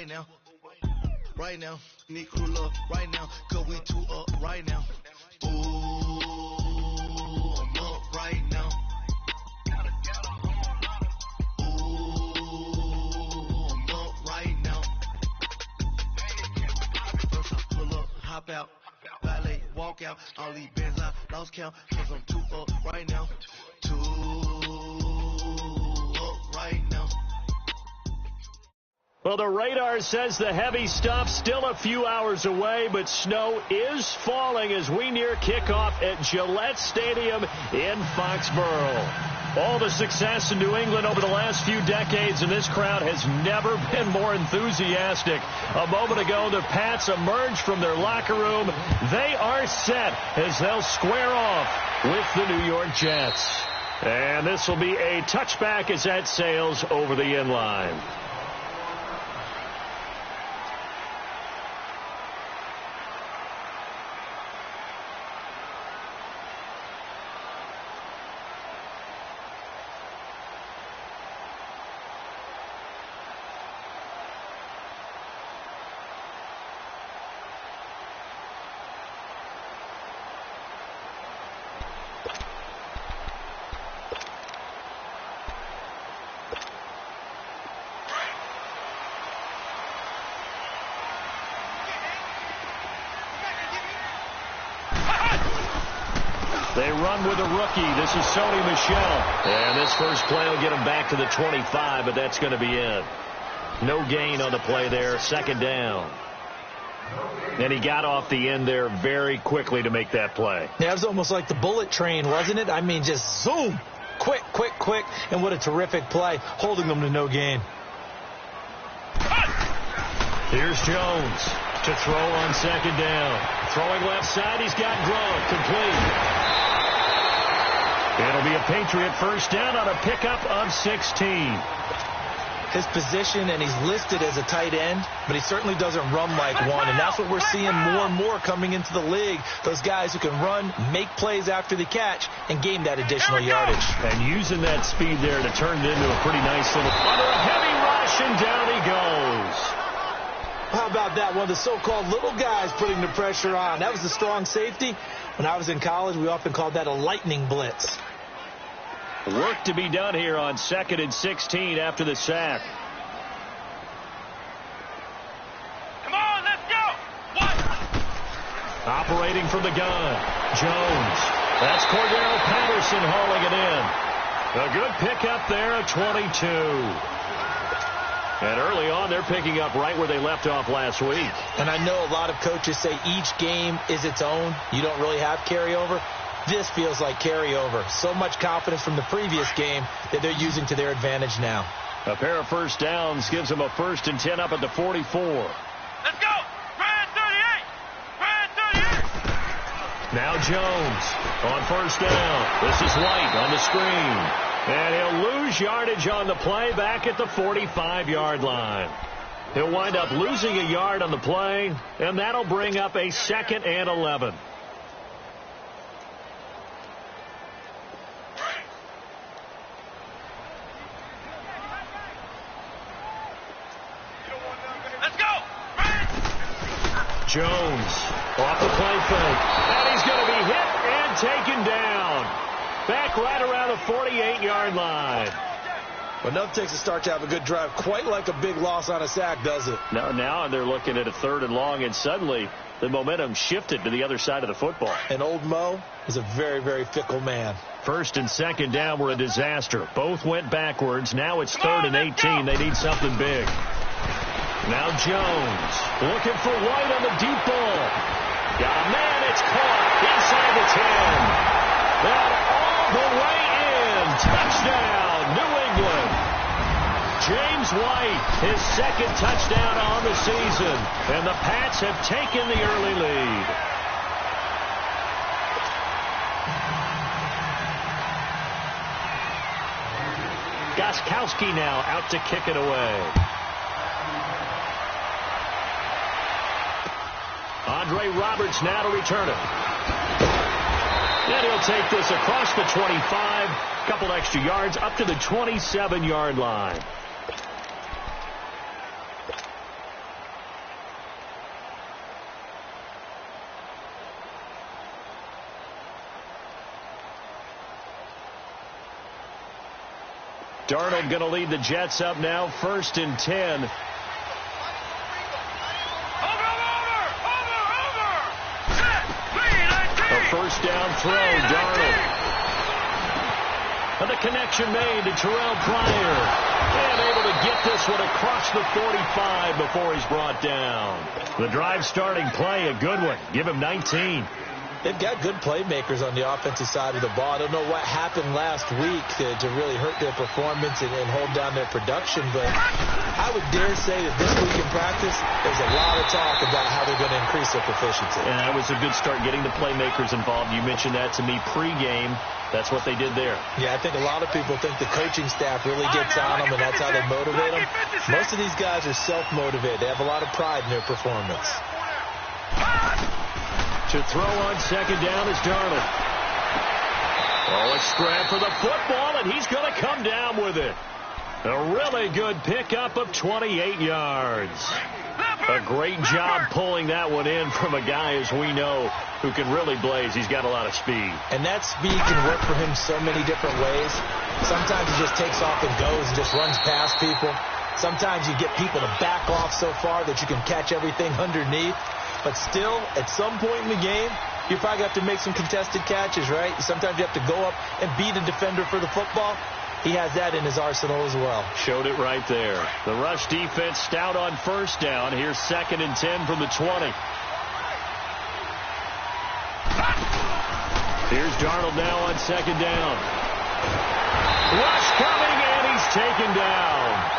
right now. Right now, need crew up right now, cause we two up right now. Ooh, I'm up right now. Ooh, I'm up right now. First I pull up, hop out, valet, walk out, all these bands I lost count, cause I'm two up right now. Two up right now. Well, the radar says the heavy stuff's still a few hours away, but snow is falling as we near kickoff at Gillette Stadium in Foxborough. All the success in New England over the last few decades, and this crowd has never been more enthusiastic. A moment ago, the Pats emerged from their locker room. They are set as they'll square off with the New York Jets. And this will be a touchback as that sails over the inline. They run with a rookie. This is Sony Michel. And this first play will get him back to the 25, but that's going to be it. No gain on the play there. Second down. And he got off the end there very quickly to make that play. Yeah, it was almost like the bullet train, wasn't it? I mean, just zoom. Quick, quick, quick. And what a terrific play, holding them to no gain. Here's Jones to throw on second down. Throwing left side, he's got Gronk, complete. It'll be a Patriot first down on a pickup of 16. His position, and he's listed as a tight end, but he certainly doesn't run like one, and that's what we're seeing more and more coming into the league. Those guys who can run, make plays after the catch, and gain that additional yardage. And using that speed there to turn it into a pretty nice little... Under a heavy rush, and down he goes. How about that? One of the so-called little guys putting the pressure on. That was the strong safety. When I was in college, we often called that a lightning blitz. Work to be done here on 2nd and 16 after the sack. Come on, let's go! What? Operating from the gun, Jones. That's Cordero Patterson hauling it in. A good pickup there at 22. And early on, they're picking up right where they left off last week. And I know a lot of coaches say each game is its own. You don't really have carryover. This feels like carryover. So much confidence from the previous game that they're using to their advantage now. A pair of first downs gives them a 1st and 10 up at the 44. Let's go! Brad 38! Brad 38! Now Jones on first down. This is White on the screen. And he'll lose yardage on the play back at the 45-yard line. He'll wind up losing a yard on the play, and that'll bring up a 2nd and 11. Let's go! Jones off the play fake. And he's going to be hit and taken down. Back right around the 48-yard line. Well, nothing takes a start to have a good drive, quite like a big loss on a sack, does it? Now they're looking at a 3rd and long, and suddenly the momentum shifted to the other side of the football. And old Mo is a very, very fickle man. 1st and 2nd down were a disaster. Both went backwards. Now it's 3rd and 18. They need something big. Now Jones looking for White on the deep ball. Got a man. It's caught inside the 10. That all the way in. Touchdown, New England. James White, his 2nd touchdown on the season. And the Pats have taken the early lead. Gostkowski now out to kick it away. Andre Roberts now to return it. And he'll take this across the 25, a couple extra yards, up to the 27-yard line. Darnold going to lead the Jets up now, 1st and 10. Over. Set. A first down throw, Darnold. And the connection made to Terrell Pryor. And able to get this one across the 45 before he's brought down. The drive starting play, a good one. Give him 19. They've got good playmakers on the offensive side of the ball. I don't know what happened last week to really hurt their performance and hold down their production, but I would dare say that this week in practice, there's a lot of talk about how they're going to increase their proficiency. And that was a good start, getting the playmakers involved. You mentioned that to me pregame. That's what they did there. Yeah, I think a lot of people think the coaching staff really gets on them, and that's how they motivate them. Most of these guys are self-motivated. They have a lot of pride in their performance. To throw on 2nd down is Darnold. Oh, a scrap for the football, and he's going to come down with it. A really good pickup of 28 yards. A great job pulling that one in from a guy, as we know, who can really blaze. He's got a lot of speed. And that speed can work for him so many different ways. Sometimes he just takes off and goes and just runs past people. Sometimes you get people to back off so far that you can catch everything underneath. But still, at some point in the game, you probably have to make some contested catches, right? Sometimes you have to go up and beat a defender for the football. He has that in his arsenal as well. Showed it right there. The rush defense stout on 1st down. Here's 2nd and 10 from the 20. Here's Darnold now on 2nd down. Rush coming, and he's taken down.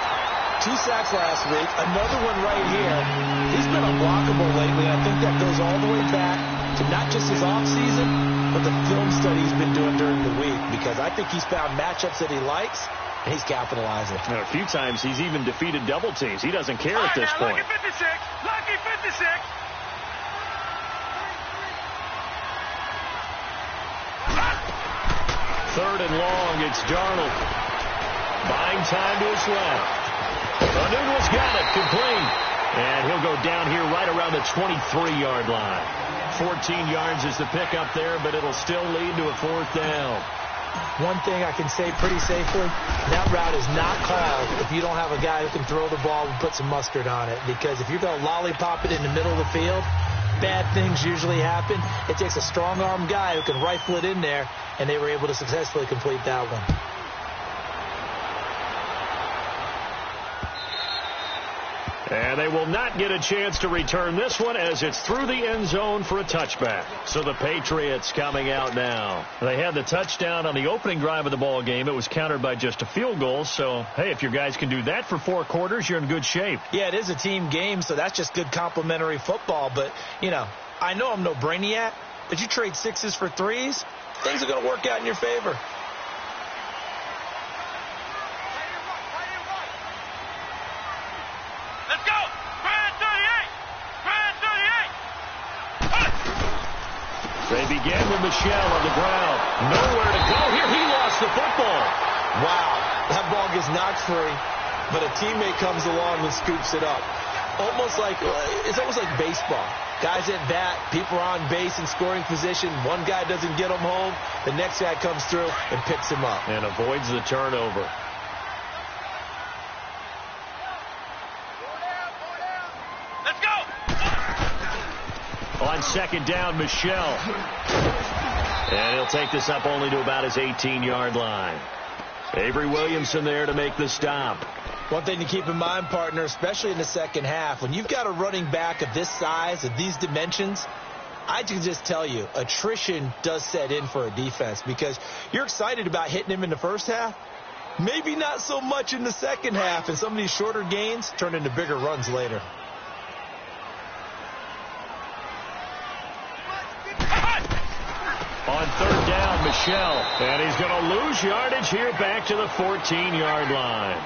2 sacks last week, another one right here. He's been unblockable lately. I think that goes all the way back to not just his offseason, but the film study he's been doing during the week, because I think he's found matchups that he likes, and he's capitalizing. And a few times he's even defeated double teams. He doesn't care at this point. Lucky 56. Lucky 56. 3rd and long, it's Darnold. Buying time to his left. O'Neill's got it, complete. And he'll go down here right around the 23-yard line. 14 yards is the pickup there, but it'll still lead to a 4th down. One thing I can say pretty safely, that route is not called if you don't have a guy who can throw the ball and put some mustard on it. Because if you're going to lollipop it in the middle of the field, bad things usually happen. It takes a strong-arm guy who can rifle it in there, and they were able to successfully complete that one. And they will not get a chance to return this one, as it's through the end zone for a touchback. So the Patriots coming out now. They had the touchdown on the opening drive of the ball game. It was countered by just a field goal. So, hey, if your guys can do that for 4 quarters, you're in good shape. Yeah, it is a team game, so that's just good complimentary football. But, you know, I know I'm no brainiac, but you trade 6s for 3s, things are going to work out in your favor. They began with Michel on the ground. Nowhere to go here. He lost the football. Wow. That ball gets knocked free, but a teammate comes along and scoops it up. It's almost like baseball. Guys at bat, people are on base in scoring position. One guy doesn't get him home. The next guy comes through and picks him up. And avoids the turnover. On 2nd down, Michel. And he'll take this up only to about his 18-yard line. Avery Williamson there to make the stop. One thing to keep in mind, partner, especially in the second half, when you've got a running back of this size, of these dimensions, I can just tell you, attrition does set in for a defense, because you're excited about hitting him in the first half. Maybe not so much in the second half, and some of these shorter gains turn into bigger runs later. On 3rd down, Michel. And he's going to lose yardage here back to the 14-yard line.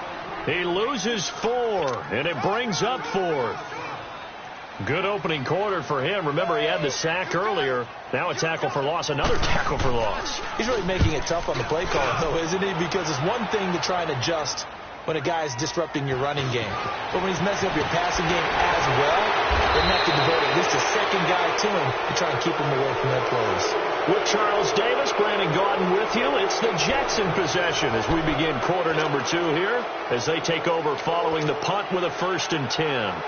He loses 4, and it brings up 4th. Good opening quarter for him. Remember, he had the sack earlier. Now a tackle for loss, another tackle for loss. He's really making it tough on the play call, though, isn't he? Because it's one thing to try and adjust when a guy is disrupting your running game. But when he's messing up your passing game as well, then you have to devote at least a second guy to him to try and keep him away from that plays. With Charles Davis, Brandon Gaudin with you. It's the Jets in possession as we begin quarter number 2 here as they take over following the punt with a 1st and 10.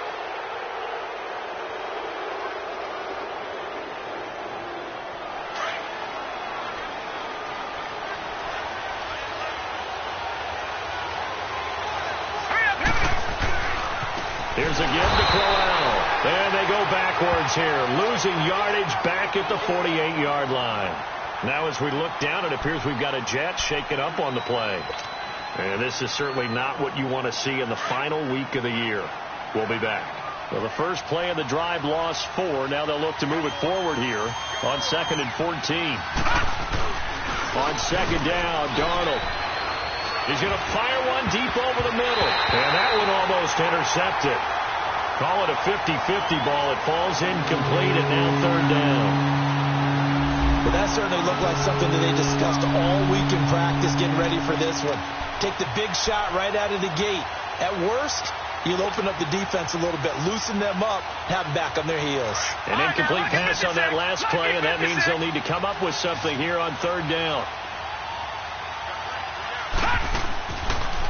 Here's a give to Crowell. And they go backwards here, losing yardage back at the 48-yard line. Now as we look down, it appears we've got a Jet shaken up on the play. And this is certainly not what you want to see in the final week of the year. We'll be back. Well, the first play of the drive lost 4. Now they'll look to move it forward here on 2nd and 14. On 2nd down, Darnold. He's going to fire one deep over the middle. And that one almost intercepted. Call it a 50-50 ball. It falls incomplete, and now 3rd down. Well, that certainly looked like something that they discussed all week in practice getting ready for this one. Take the big shot right out of the gate. At worst, you'll open up the defense a little bit, loosen them up, have them back on their heels. An incomplete pass on that last play, and that means they'll need to come up with something here on 3rd down.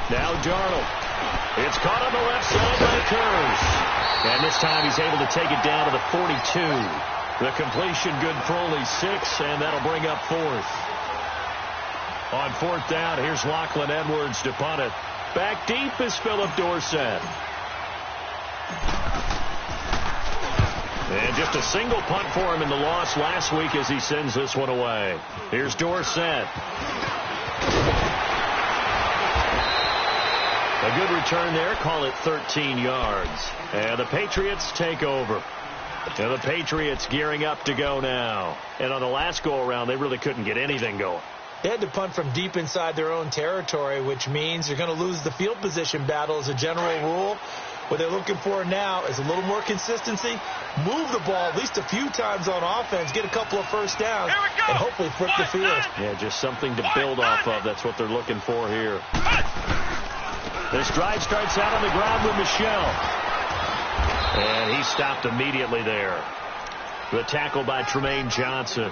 Now Darnold. It's caught on the left side by Kurz. And this time he's able to take it down to the 42. The completion good for only 6, and that'll bring up 4th. On 4th down, here's Lachlan Edwards to punt it. Back deep is Philip Dorsett. And just a single punt for him in the loss last week as he sends this one away. Here's Dorsett. A good return there. Call it 13 yards. And the Patriots take over. And the Patriots gearing up to go now. And on the last go-around, they really couldn't get anything going. They had to punt from deep inside their own territory, which means you're going to lose the field position battle as a general rule. What they're looking for now is a little more consistency, move the ball at least a few times on offense, get a couple of first downs, and hopefully flip the field. Yeah, just something to build off of. That's what they're looking for here. This drive starts out on the ground with Michel. And he stopped immediately there. The tackle by Tremaine Johnson.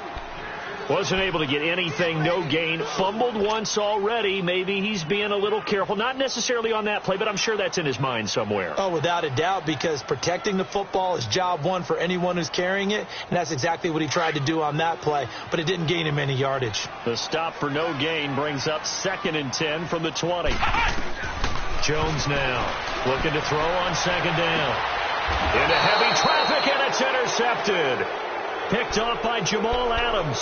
Wasn't able to get anything, no gain. Fumbled once already. Maybe he's being a little careful. Not necessarily on that play, but I'm sure that's in his mind somewhere. Oh, without a doubt, because protecting the football is job one for anyone who's carrying it, and that's exactly what he tried to do on that play, but it didn't gain him any yardage. The stop for no gain brings up 2nd and 10 from the 20. Jones now looking to throw on 2nd down. Into heavy traffic, and it's intercepted. Picked off by Jamal Adams.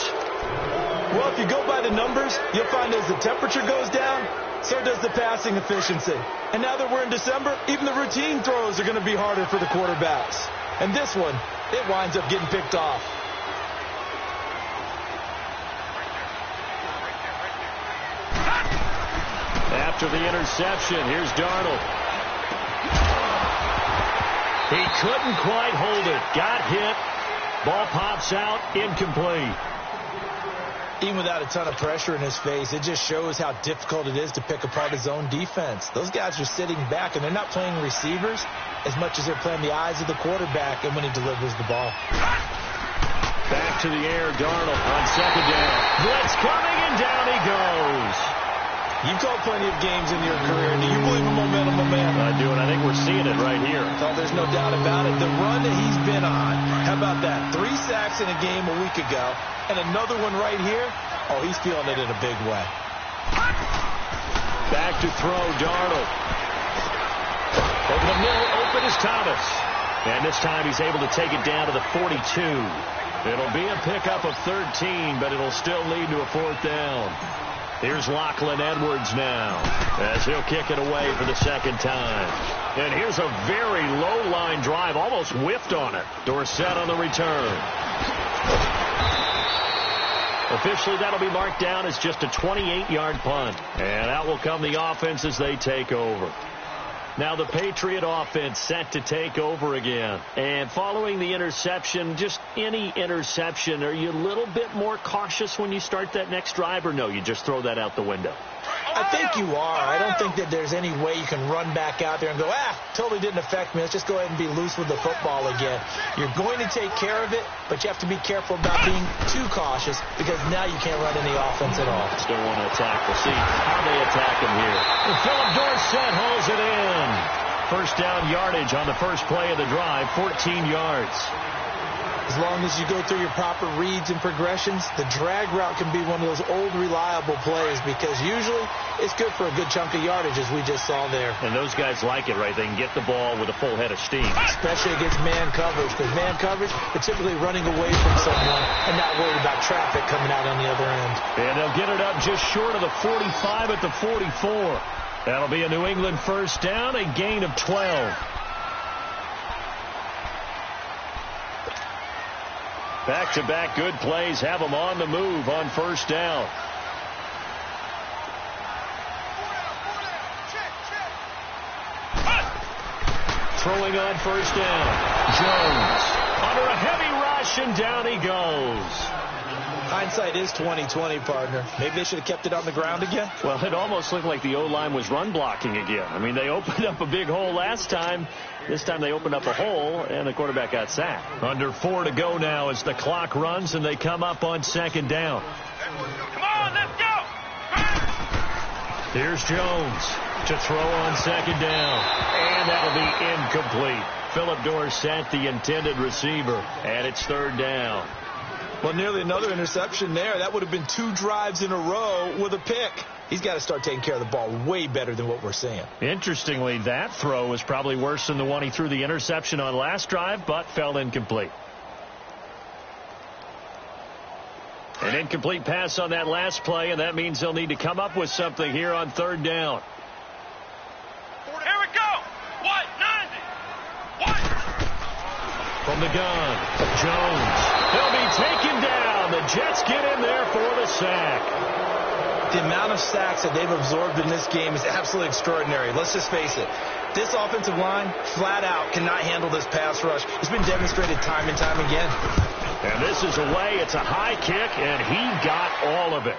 Well, if you go by the numbers, you'll find as the temperature goes down, so does the passing efficiency. And now that we're in December, even the routine throws are going to be harder for the quarterbacks. And this one, it winds up getting picked off. After the interception, here's Darnold. He couldn't quite hold it. Got hit. Ball pops out. Incomplete. Even without a ton of pressure in his face, it just shows how difficult it is to pick apart his own defense. Those guys are sitting back, and they're not playing receivers as much as they're playing the eyes of the quarterback and when he delivers the ball. Back to the air, Darnold on 2nd down. Blitz coming, and down he goes. You've called plenty of games in your career. Do you believe in momentum, my man? I do, and I think we're seeing it right here. Oh, there's no doubt about it. The run that he's been on, how about that? 3 sacks in a game a week ago, and another one right here. Oh, he's feeling it in a big way. Back to throw, Darnold. Over the middle, open is Thomas. And this time he's able to take it down to the 42. It'll be a pickup of 13, but it'll still lead to a 4th down. Here's Lachlan Edwards now as he'll kick it away for the 2nd time. And here's a very low-line drive, almost whiffed on it. Dorsett on the return. Officially, that'll be marked down as just a 28-yard punt. And out will come the offense as they take over. Now the Patriot offense set to take over again. And following the interception, just any interception, are you a little bit more cautious when you start that next drive, or no, you just throw that out the window? I think you are. I don't think that there's any way you can run back out there and go, totally didn't affect me. Let's just go ahead and be loose with the football again. You're going to take care of it, but you have to be careful about being too cautious because now you can't run any offense at all. Still want to attack. We'll see how they attack him here. And Philip Dorsett hauls it in. First down yardage on the first play of the drive, 14 yards. As long as you go through your proper reads and progressions, the drag route can be one of those old reliable plays because usually it's good for a good chunk of yardage, as we just saw there. And those guys like it, right? They can get the ball with a full head of steam. Especially against man coverage, because man coverage, they're typically running away from someone and not worried about traffic coming out on the other end. And they'll get it up just short of the 45 at the 44. That'll be a New England first down, a gain of 12. Back-to-back good plays have them on the move on first down. Throwing on first down. Jones under a heavy rush, and down he goes. Hindsight is 20/20, partner. Maybe they should have kept it on the ground again. Well, it almost looked like the O-line was run blocking again. I mean, they opened up a big hole last time. This time they opened up a hole, and the quarterback got sacked. Under 4 to go now as the clock runs, and they come up on second down. Come on, let's go! Here's Jones to throw on second down, and that'll be incomplete. Philip Dorsett, the intended receiver, and it's third down. Well, nearly another interception there. That would have been 2 drives in a row with a pick. He's got to start taking care of the ball way better than what we're seeing. Interestingly, that throw was probably worse than the one he threw the interception on last drive, but fell incomplete. An incomplete pass on that last play, and that means they'll need to come up with something here on third down. Here we go! 190! From the gun, Jones. They'll be taken down. The Jets get in there for the sack. The amount of sacks that they've absorbed in this game is absolutely extraordinary. Let's just face it. This offensive line, flat out, cannot handle this pass rush. It's been demonstrated time and time again. And this is away. It's a high kick, and he got all of it.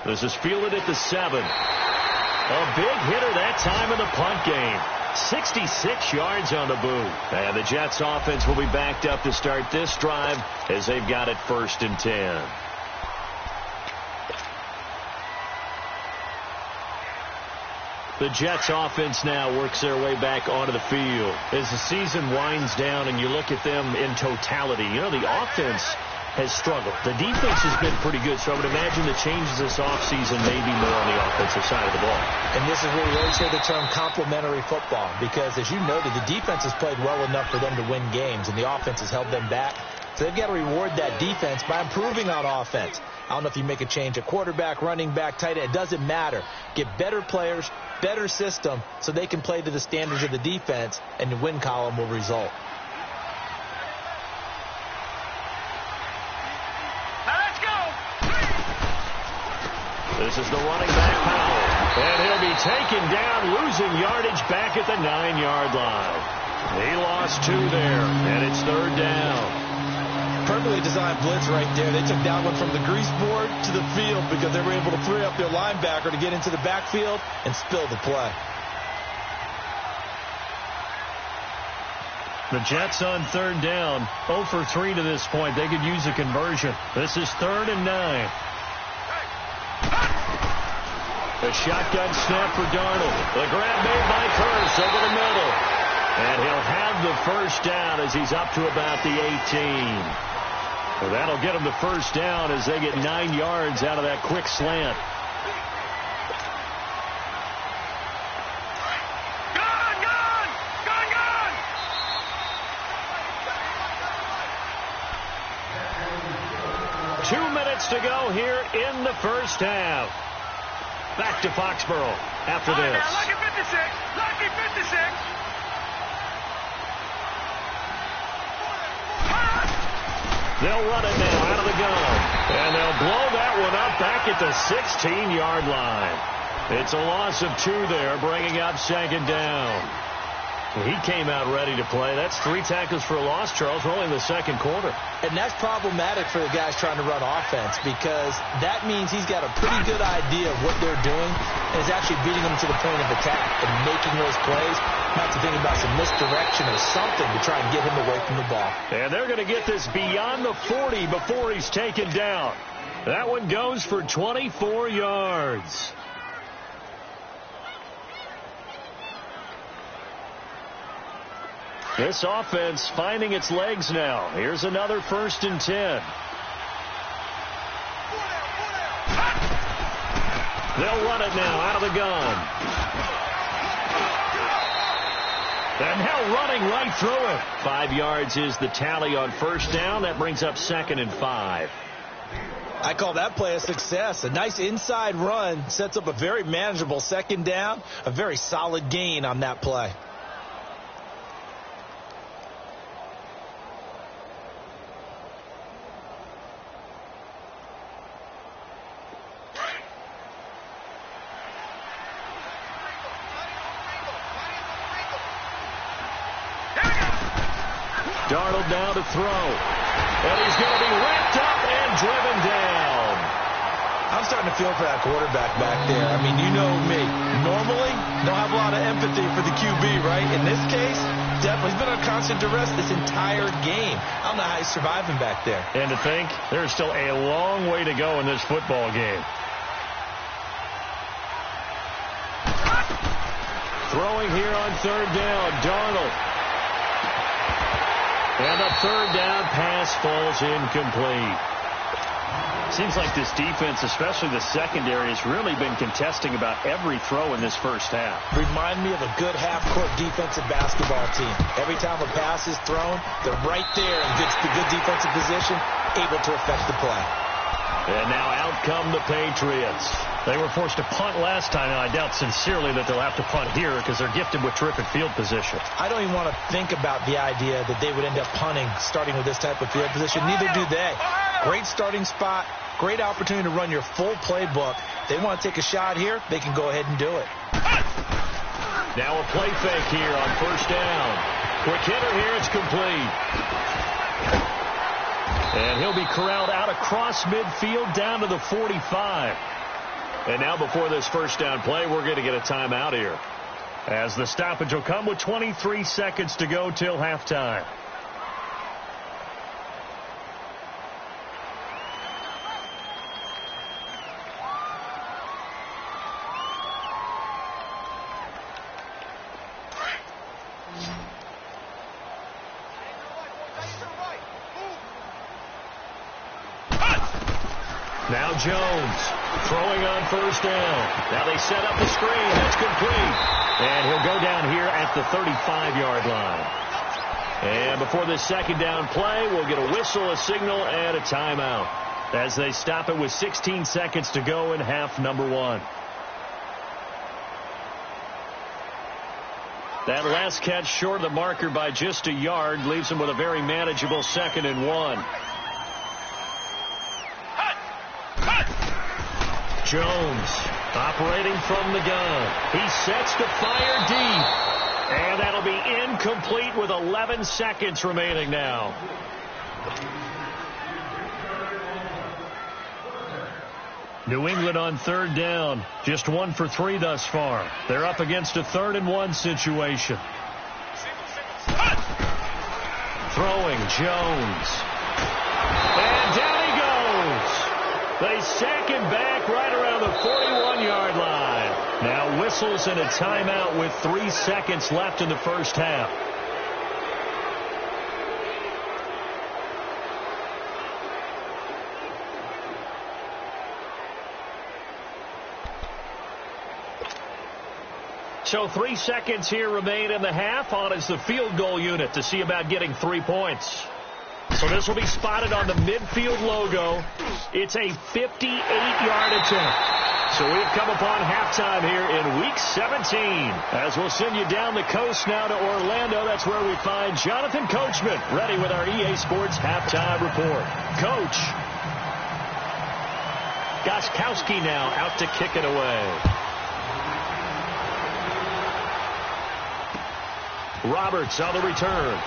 This is fielded at the 7. A big hitter that time in the punt game. 66 yards on the boot. And the Jets offense will be backed up to start this drive as they've got it 1st and 10. The Jets offense now works their way back onto the field. As the season winds down and you look at them in totality, you know, the offense has struggled. The defense has been pretty good, so I would imagine the changes this offseason may be more on the offensive side of the ball. And this is where we always hear the term complementary football, because as you noted, the defense has played well enough for them to win games, and the offense has held them back. So they've got to reward that defense by improving on offense. I don't know if you make a change at quarterback, running back, tight end. It doesn't matter. Get better players, better system, so they can play to the standards of the defense, and the win column will result. This is the running back, Powell. And he'll be taken down, losing yardage back at the 9-yard line. He lost 2 there, and it's third down. Perfectly designed blitz right there. They took that one from the grease board to the field because they were able to free up their linebacker to get into the backfield and spill the play. The Jets on third down, 0 for 3 to this point. They could use a conversion. This is 3rd and 9. The shotgun snap for Darnold. The grab made by Curse over the middle. And he'll have the first down as he's up to about the 18. Well, that'll get him the first down as they get 9 yards out of that quick slant. Gun! 2 minutes to go here in the first half. Back to Foxborough after this. Lucky 56! Lucky 56! They'll run it now out of the gun. And they'll blow that one up back at the 16-yard line. It's a loss of 2 there, bringing up second down. He came out ready to play. That's 3 tackles for a loss, Charles. We're only in the second quarter. And that's problematic for the guys trying to run offense because that means he's got a pretty good idea of what they're doing and is actually beating them to the point of attack and making those plays. Not to think about some misdirection or something to try and get him away from the ball. And they're going to get this beyond the 40 before he's taken down. That one goes for 24 yards. This offense finding its legs now. Here's another 1st and 10. They'll run it now out of the gun. And now running right through it. 5 yards is the tally on 1st down. That brings up 2nd and 5. I call that play a success. A nice inside run sets up a very manageable 2nd down. A very solid gain on that play. Darnold now to throw. And he's going to be wrapped up and driven down. I'm starting to feel for that quarterback back there. I mean, you know me. Normally, don't have a lot of empathy for the QB, right? In this case, definitely. He's been on constant duress this entire game. I don't know how he's surviving back there. And to think, there's still a long way to go in this football game. Throwing here on 3rd down, Darnold. And the 3rd down pass falls incomplete. Seems like this defense, especially the secondary, has really been contesting about every throw in this first half. Remind me of a good half-court defensive basketball team. Every time a pass is thrown, they're right there in good defensive position, able to affect the play. And now out come the Patriots. They were forced to punt last time, and I doubt sincerely that they'll have to punt here because they're gifted with terrific field position. I don't even want to think about the idea that they would end up punting starting with this type of field position. Neither do they. Great starting spot, great opportunity to run your full playbook. They want to take a shot here, they can go ahead and do it. Now a play fake here on 1st down. Quick hitter here, it's complete. And he'll be corralled out across midfield down to the 45. And now before this 1st down play, we're going to get a timeout here, as the stoppage will come with 23 seconds to go till halftime. Now Jones throwing on 1st down. Now they set up the screen. That's complete. And he'll go down here at the 35-yard line. And before this 2nd down play, we'll get a whistle, a signal, and a timeout as they stop it with 16 seconds to go in half number 1. That last catch short of the marker by just a yard leaves him with a very manageable 2nd and 1. Jones operating from the gun. He sets to fire deep. And that'll be incomplete with 11 seconds remaining now. New England on 3rd down. Just 1 for 3 thus far. They're up against a 3rd and 1 situation. Throwing Jones. And down he goes. They sack him back right around the 41-yard line. Now whistles and a timeout with 3 seconds left in the first half. So 3 seconds here remain in the half. On is the field goal unit to see about getting 3 points. So this will be spotted on the midfield logo. It's a 58-yard attempt. So we've come upon halftime here in Week 17. As we'll send you down the coast now to Orlando. That's where we find Jonathan Coachman ready with our EA Sports halftime report. Coach. Gostkowski now out to kick it away. Roberts on the return.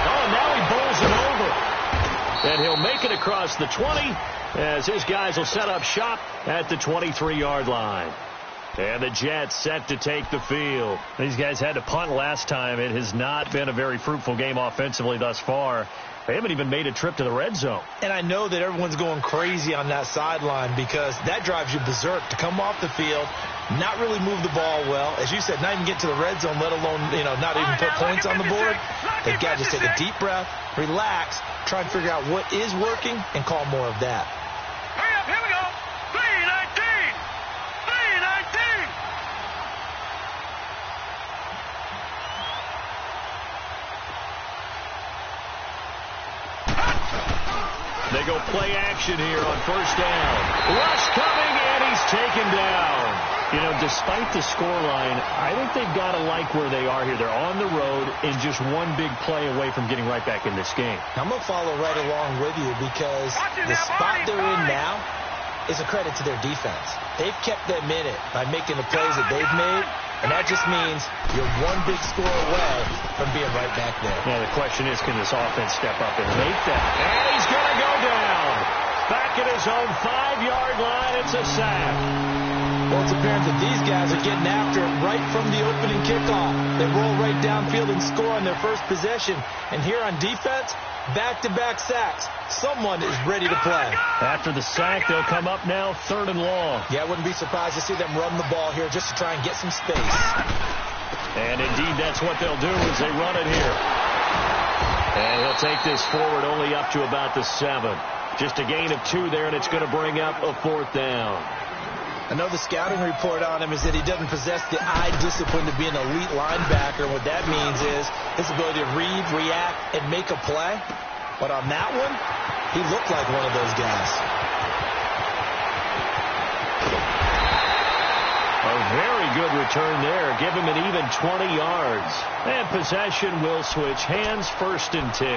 Oh, now he bowls it over. And he'll make it across the 20 as his guys will set up shop at the 23-yard line. And the Jets set to take the field. These guys had to punt last time. It has not been a very fruitful game offensively thus far. They haven't even made a trip to the red zone. And I know that everyone's going crazy on that sideline because that drives you berserk to come off the field, not really move the ball well. As you said, not even get to the red zone, let alone, not even put points on the board. They've got to just take a deep breath, relax, try and figure out what is working, and call more of that. Hurry up, here we go. 3-19. 3-19. They go play action here on first down. Rush coming, and he's taken down. Despite the scoreline, I think they've got to like where they are here. They're on the road and just one big play away from getting right back in this game. I'm going to follow right along with you because the spot they're in now is a credit to their defense. They've kept them in it by making the plays that they've made, and that just means you're one big score away from being right back there. Now, the question is, can this offense step up and make that? And he's going to go down. Back at his own 5-yard line, it's a sack. Well, it's apparent that these guys are getting after it right from the opening kickoff. They roll right downfield and score on their first possession. And here on defense, back-to-back sacks. Someone is ready to play. After the sack, they'll come up now 3rd and long. Yeah, I wouldn't be surprised to see them run the ball here just to try and get some space. And indeed, that's what they'll do as they run it here. And he'll take this forward only up to about the 7. Just a gain of 2 there, and it's going to bring up a 4th down. I know the scouting report on him is that he doesn't possess the eye discipline to be an elite linebacker. What that means is his ability to read, react, and make a play. But on that one, he looked like one of those guys. A very good return there. Give him an even 20 yards. And possession will switch hands, 1st and 10.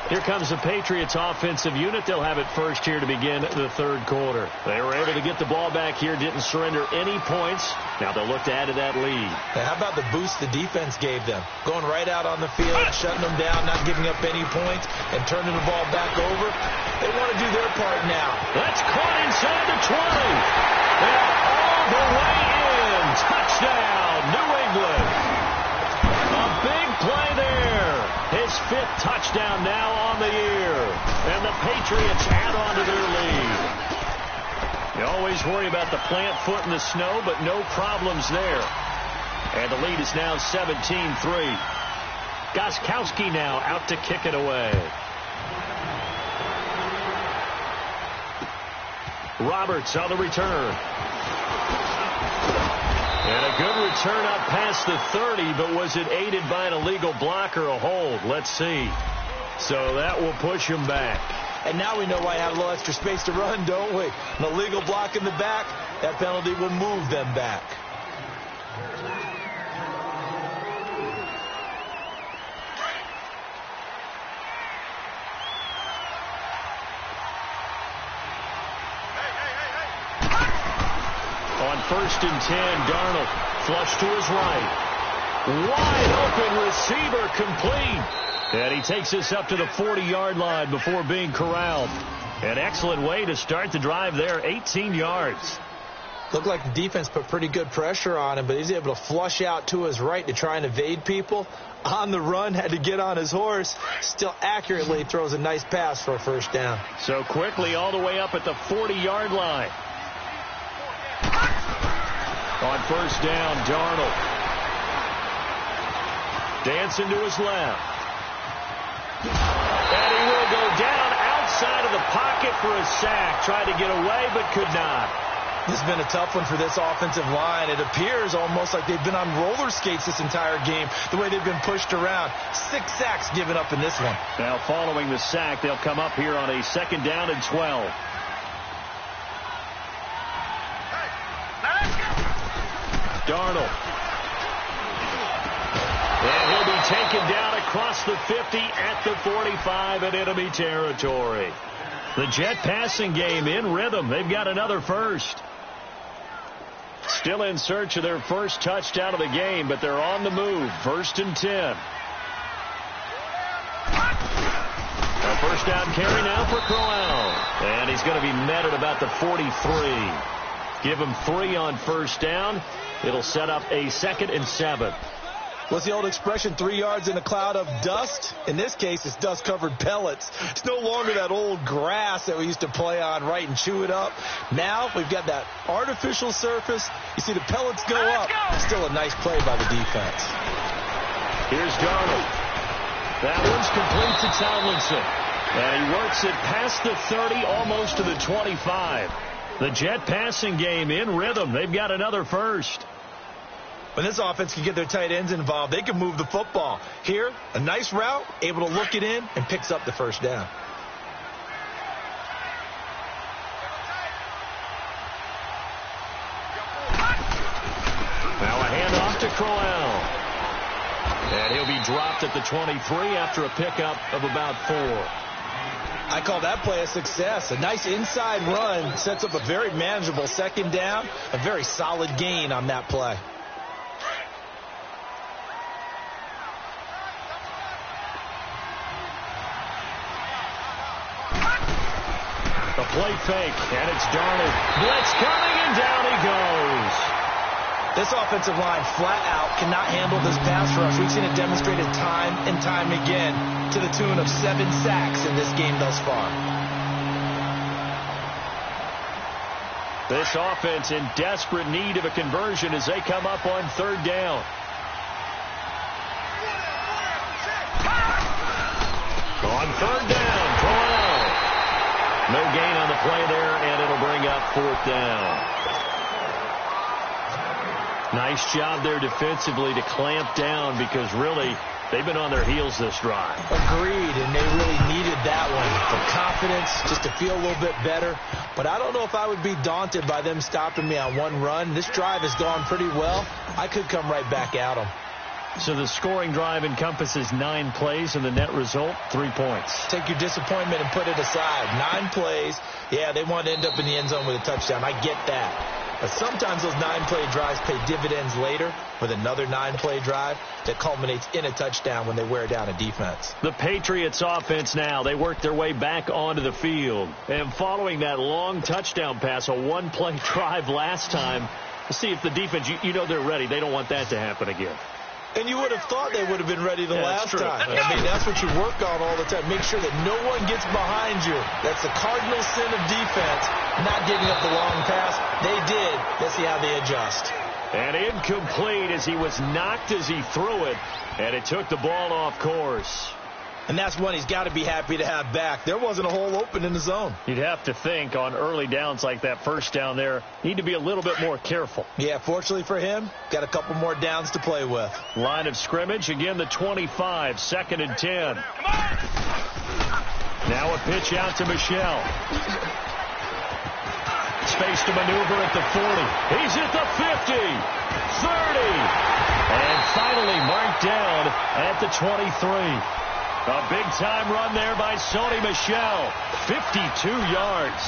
Here comes the Patriots offensive unit. They'll have it first here to begin the 3rd quarter. They were able to get the ball back here, didn't surrender any points. Now they'll look to add to that lead. Now, how about the boost the defense gave them? Going right out on the field, shutting them down, not giving up any points, and turning the ball back over. They want to do their part now. That's caught inside the 20. And all the way in. Touchdown, New England. A big play there. His 5th touchdown now on the year. And the Patriots add on to their lead. You always worry about the plant foot in the snow, but no problems there. And the lead is now 17-3. Gostkowski now out to kick it away. Roberts on the return. And a good return up past the 30, but was it aided by an illegal block or a hold? Let's see. So that will push him back. And now we know why I have a little extra space to run, don't we? An illegal block in the back, that penalty will move them back. On 1st and 10, Darnold flush to his right. Wide open receiver, complete. And he takes this up to the 40-yard line before being corralled. An excellent way to start the drive there, 18 yards. Looked like the defense put pretty good pressure on him, but he's able to flush out to his right to try and evade people. On the run, had to get on his horse. Still accurately throws a nice pass for a 1st down. So quickly all the way up at the 40-yard line. On 1st down, Darnold. Dancing to his left. And he will go down outside of the pocket for a sack. Tried to get away, but could not. This has been a tough one for this offensive line. It appears almost like they've been on roller skates this entire game, the way they've been pushed around. 6 sacks given up in this one. Now, following the sack, they'll come up here on a 2nd down and 12. Darnold. And he'll be taken down across the 50 at the 45 in enemy territory. The Jet passing game in rhythm. They've got another first. Still in search of their first touchdown of the game, but they're on the move. 1st and 10. A first down carry now for Crowell. And he's going to be met at about the 43. Give him 3 on first down. It'll set up a 2nd and 7. What's the old expression, 3 yards in a cloud of dust? In this case, it's dust-covered pellets. It's no longer that old grass that we used to play on, right, and chew it up. Now we've got that artificial surface. You see the pellets go up. Still a nice play by the defense. Here's Darnold. That one's complete to Tomlinson. And he works it past the 30, almost to the 25. The Jet passing game in rhythm. They've got another first. When this offense can get their tight ends involved, they can move the football. Here, a nice route, able to look it in, and picks up the first down. Now a handoff to Crowell. And he'll be dropped at the 23 after a pickup of about 4. I call that play a success. A nice inside run sets up a very manageable 2nd down. A very solid gain on that play. The play fake, and it's Darnold. Blitz coming, and down he goes. This offensive line flat out cannot handle this pass rush. We've seen it demonstrated time and time again to the tune of 7 sacks in this game thus far. This offense in desperate need of a conversion as they come up on 3rd down. On 3rd down, Crowell. No gain on the play there, and it'll bring up 4th down. Nice job there defensively to clamp down because really they've been on their heels this drive. Agreed, and they really needed that one for confidence, just to feel a little bit better. But I don't know if I would be daunted by them stopping me on one run. This drive has gone pretty well. I could come right back at them. So the scoring drive encompasses 9 plays, and the net result, 3 points. Take your disappointment and put it aside. 9 plays. Yeah, they want to end up in the end zone with a touchdown. I get that. But sometimes those 9-play drives pay dividends later with another 9-play drive that culminates in a touchdown when they wear down a defense. The Patriots offense now, they work their way back onto the field. And following that long touchdown pass, a 1-play drive last time, to see if the defense, you know they're ready. They don't want that to happen again. And you would have thought they would have been ready the last time. That's I mean, that's what you work on all the time. Make sure that no one gets behind you. That's the cardinal sin of defense, not giving up the long pass. They did. Let's see how they adjust. And incomplete as he was knocked as he threw it, and it took the ball off course. And that's one he's got to be happy to have back. There wasn't a hole open in the zone. You'd have to think on early downs like that first down there, need to be a little bit more careful. Yeah, fortunately for him, got a couple more downs to play with. Line of scrimmage, again the 25, 2nd and 10. Now a pitch out to Michelle. Space to maneuver at the 40. He's at the 50, 30, and finally marked down at the 23. A big-time run there by Sony Michel. 52 yards.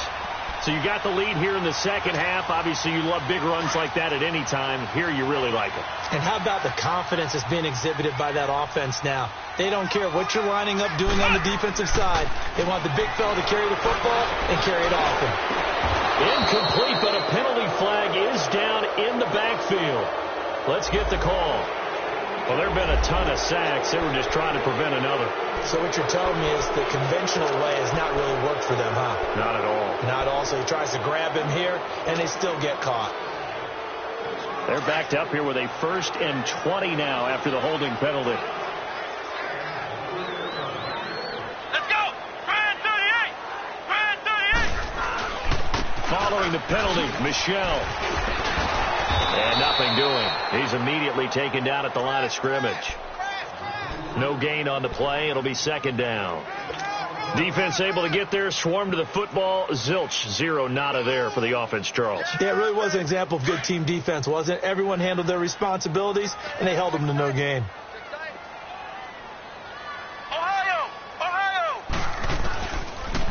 So you got the lead here in the second half. Obviously, you love big runs like that at any time. Here, you really like it. And how about the confidence that's being exhibited by that offense now? They don't care what you're lining up doing on the defensive side. They want the big fella to carry the football and carry it often. Incomplete, but a penalty flag is down in the backfield. Let's get the call. Well, there have been a ton of sacks. They were just trying to prevent another. So what you're telling me is the conventional way has not really worked for them, huh? Not at all. Not all. So he tries to grab him here, and they still get caught. They're backed up here with a 1st and 20 now after the holding penalty. Let's go! Grand 38! Grand 38! Following the penalty, Michel. And nothing doing. He's immediately taken down at the line of scrimmage. No gain on the play. It'll be 2nd down. Defense able to get there, swarm to the football. Zilch, 0 nada there for the offense, Charles. Yeah, it really was an example of good team defense, wasn't it? Everyone handled their responsibilities, and they held them to no gain. Ohio!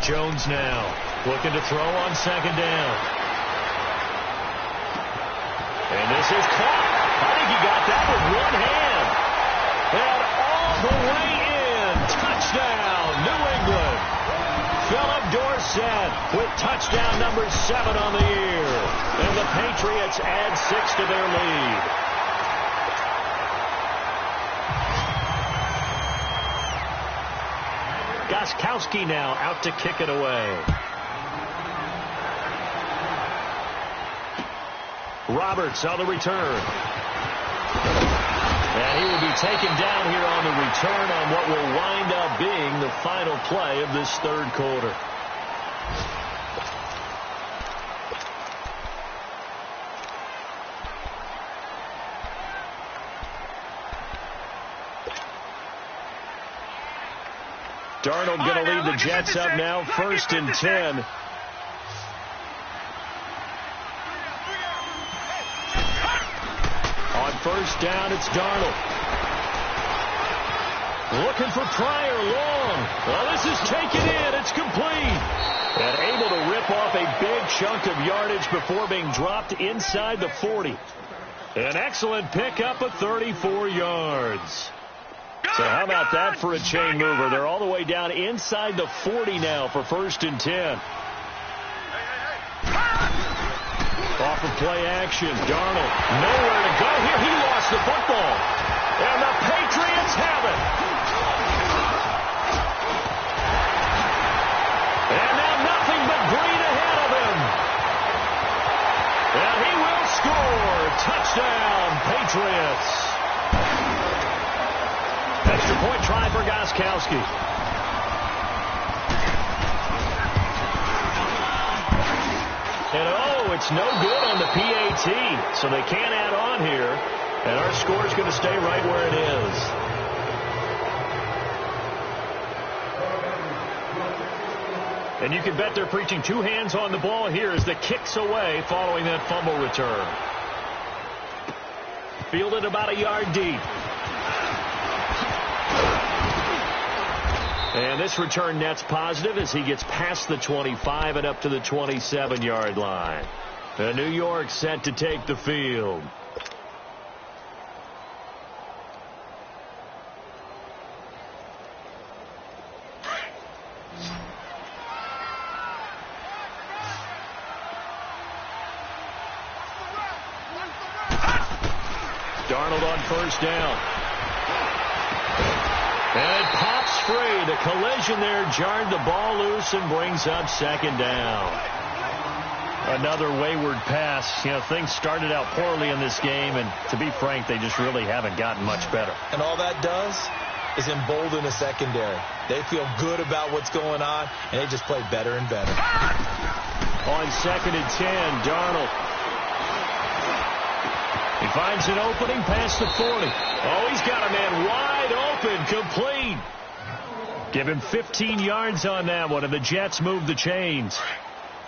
Jones now looking to throw on 2nd down. is caught. I think he got that with one hand. And all the way in. Touchdown, New England. Philip Dorsett with touchdown number 7 on the year. And the Patriots add 6 to their lead. Gostkowski now out to kick it away. Roberts on the return. And he will be taken down here on the return on what will wind up being the final play of this third quarter. Darnold going to lead the Jets up now, 1st and 10. On first down, it's Darnold. Looking for Pryor, long. Well, this is taken in. It's complete. And able to rip off a big chunk of yardage before being dropped inside the 40. An excellent pickup of 34 yards. So how about that for a chain mover? They're all the way down inside the 40 now for 1st and 10. Off of play action, Darnold nowhere to go here. He lost the football. And the Patriots have it. And now nothing but green ahead of him. And he will score. Touchdown, Patriots. Extra point try for Gostkowski. And it's no good on the PAT, so they can't add on here, and our score is going to stay right where it is. And you can bet they're preaching 2 hands on the ball here as the kick's away following that fumble return. Fielded about a yard deep. And this return net's positive as he gets past the 25 and up to the 27-yard line. And New York set to take the field. Darnold on first down. And it pops free. The collision there jarred the ball loose and brings up 2nd down. Another wayward pass. You know, things started out poorly in this game, and to be frank, they just really haven't gotten much better. And all that does is embolden the secondary. They feel good about what's going on, and they just play better and better. On 2nd and 10, Darnold. He finds an opening past the 40. Oh, he's got a man wide open, complete. Give him 15 yards on that one, and the Jets move the chains.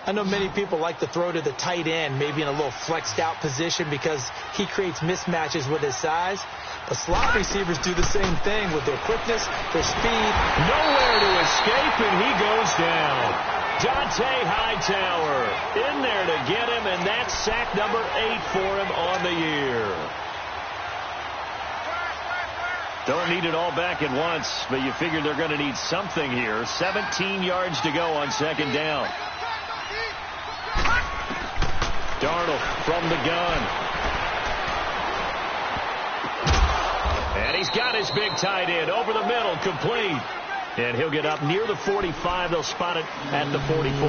I know many people like to throw to the tight end, maybe in a little flexed out position because he creates mismatches with his size. But slot receivers do the same thing with their quickness, their speed. Nowhere to escape, and he goes down. Dante Hightower in there to get him, and that's sack number 8 for him on the year. Don't need it all back at once, but you figure they're going to need something here. 17 yards to go on 2nd down. Darnold from the gun. And he's got his big tight end over the middle, complete. And he'll get up near the 45. They'll spot it at the 44.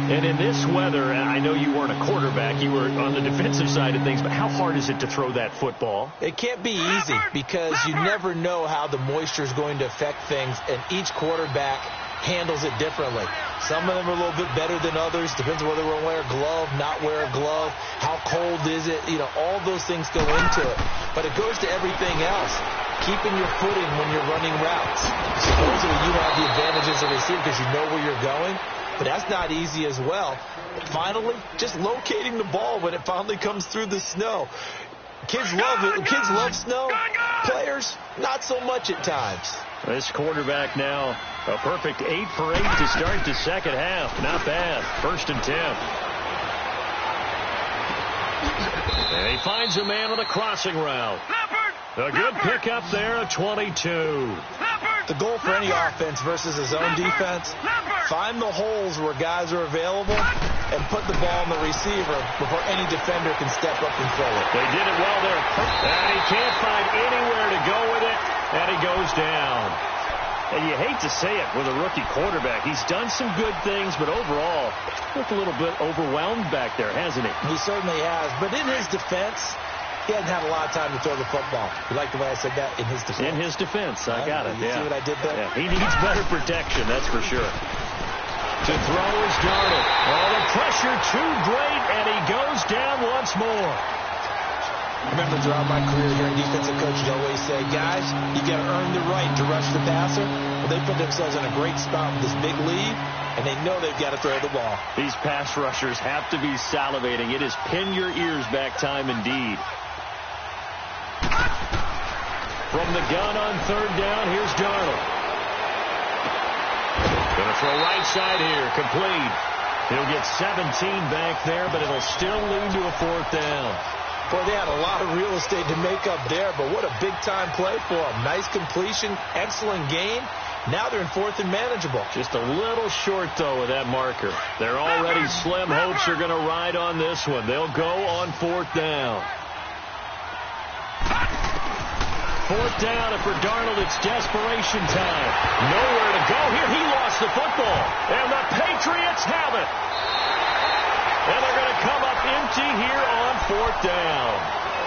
And in this weather, I know you weren't a quarterback. You were on the defensive side of things, but how hard is it to throw that football? It can't be easy because you never know how the moisture is going to affect things, and each quarterback handles it differently. Some of them are a little bit better than others. Depends on whether they wear a glove, not wear a glove, how cold is it. You know, all those things go into it. But it goes to everything else. Keeping your footing when you're running routes. Supposedly you have the advantage as a receiver because you know where you're going. But that's not easy as well. Finally, just locating the ball when it finally comes through the snow. Kids love it. Kids love snow. Players, not so much at times. This quarterback now, a perfect 8 for 8 to start the second half. Not bad. 1st and 10. And He finds a man on the crossing route. A good pickup there, a 22. The goal for any offense versus his own defense, find the holes where guys are available and put the ball on the receiver before any defender can step up and fill it. They did it well there. And he can't find anywhere to go with it, and he goes down. And you hate to say it with a rookie quarterback. He's done some good things, but overall, looked a little bit overwhelmed back there, hasn't he? He certainly has. But in his defense, he hasn't had a lot of time to throw the football. You like the way I said that? In his defense. In his defense. I got it. You see what I did there? Yeah. He needs better protection, that's for sure. To throw is Darnold. Oh, the pressure too great, and he goes down once more. I remember throughout my career here in defensive coach, you always say, guys, you got to earn the right to rush the passer. Well, they put themselves in a great spot with this big lead, and they know they've got to throw the ball. These pass rushers have to be salivating. It is pin your ears back time indeed. From the gun on third down, here's Darnold. Going to throw right side here, complete. He'll get 17 back there, but it'll still lead to a fourth down. Boy, they had a lot of real estate to make up there, but what a big-time play for them. Nice completion, excellent gain. Now they're in fourth and manageable. Just a little short, though, with that marker. They're already slim hopes are going to ride on this one. They'll go on fourth down. Fourth down, and for Darnold, it's desperation time. Nowhere to go here. He lost the football, and the Patriots have it. And they're going to come up empty here on fourth down.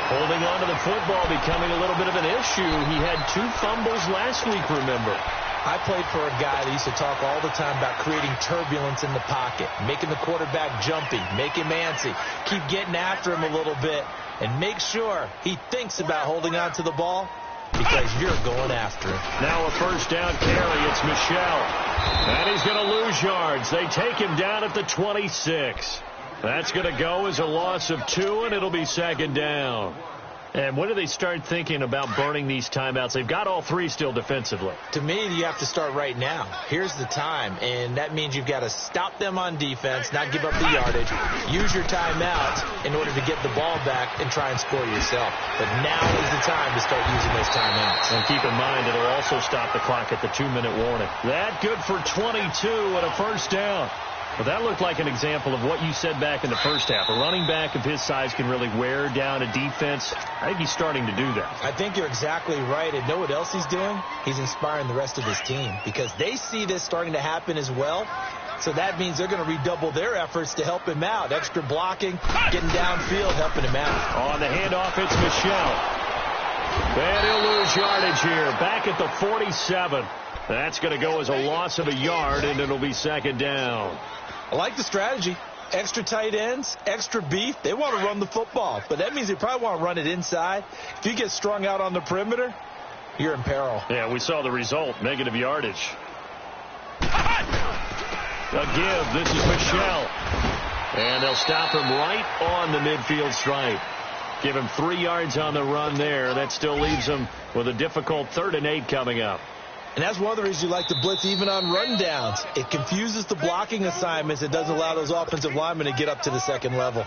Holding on to the football becoming a little bit of an issue. He had 2 fumbles last week, remember. I played for a guy that used to talk all the time about creating turbulence in the pocket, making the quarterback jumpy, make him antsy, keep getting after him a little bit, and make sure he thinks about holding on to the ball because you're going after him. Now a first down carry. It's Michel. And he's going to lose yards. They take him down at the 26. That's going to go as a loss of 2, and it'll be second down. And when do they start thinking about burning these timeouts? They've got all 3 still defensively. To me, you have to start right now. Here's the time, and that means you've got to stop them on defense, not give up the yardage, use your timeouts in order to get the ball back and try and score yourself. But now is the time to start using those timeouts. And keep in mind, it'll also stop the clock at the 2-minute warning. That good for 22 and a first down. Well, that looked like an example of what you said back in the first half. A running back of his size can really wear down a defense. I think he's starting to do that. I think you're exactly right. And know what else he's doing? He's inspiring the rest of his team because they see this starting to happen as well. So that means they're going to redouble their efforts to help him out. Extra blocking, getting downfield, helping him out. On the handoff, it's Michel. And he'll lose yardage here. Back at the 47. That's going to go as a loss of a yard, and it'll be second down. I like the strategy. Extra tight ends, extra beef. They want to run the football, but that means they probably want to run it inside. If you get strung out on the perimeter, you're in peril. Yeah, we saw the result, negative yardage. A give. This is Michel. And they'll stop him right on the midfield stripe. Give him 3 yards on the run there. That still leaves him with a difficult 3rd and 8 coming up. And that's one of the reasons you like to blitz even on rundowns. It confuses the blocking assignments. It doesn't allow those offensive linemen to get up to the second level.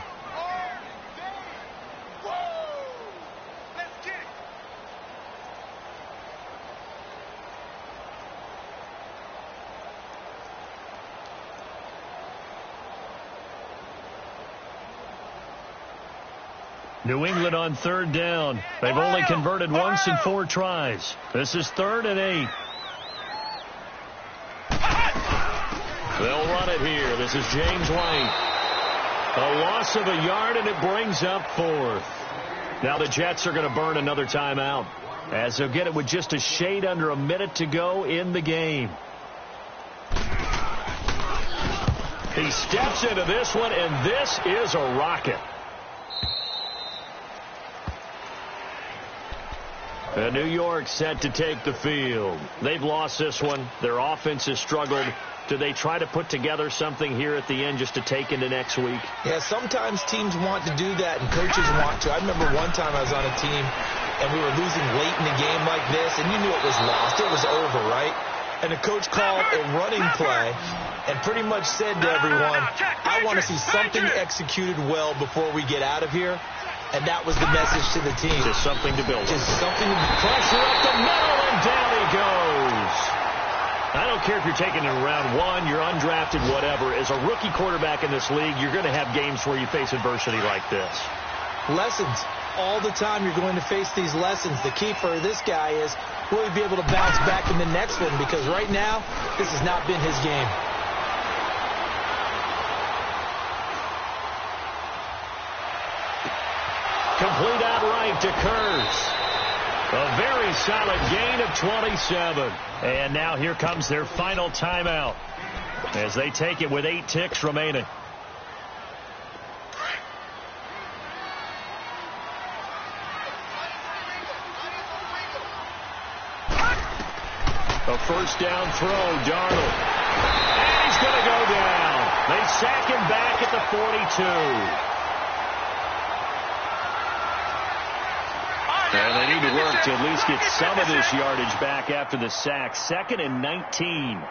New England on 3rd down. They've only converted once in 4 tries. This is 3rd and 8. They'll run it here. This is James White. A loss of a yard, and it brings up 4th. Now the Jets are going to burn another timeout, as they'll get it with just a shade under a minute to go in the game. He steps into this one, and this is a rocket. And New York set to take the field. They've lost this one. Their offense has struggled. Do they try to put together something here at the end just to take into next week? Yeah, sometimes teams want to do that and coaches want to. I remember one time I was on a team and we were losing late in a game like this, and you knew it was lost. It was over, right? And the coach called a running play and pretty much said to everyone, I want to see something executed well before we get out of here. and that was the message to the team. Just something to build. Just something to pressure up the middle, and down he goes. I don't care if you're taking it in round one, you're undrafted, whatever. As a rookie quarterback in this league, you're going to have games where you face adversity like this. Lessons. All the time you're going to face these lessons. The key for this guy is will he be able to bounce back in the next one, because right now, this has not been his game. Complete outright to Kurtz. A very solid gain of 27. And now here comes their final timeout as they take it with 8 ticks remaining. A first down throw, Darnold. And he's going to go down. They sack him back at the 42. And they need to work to at least get some of this yardage back after the sack. 2nd and 19.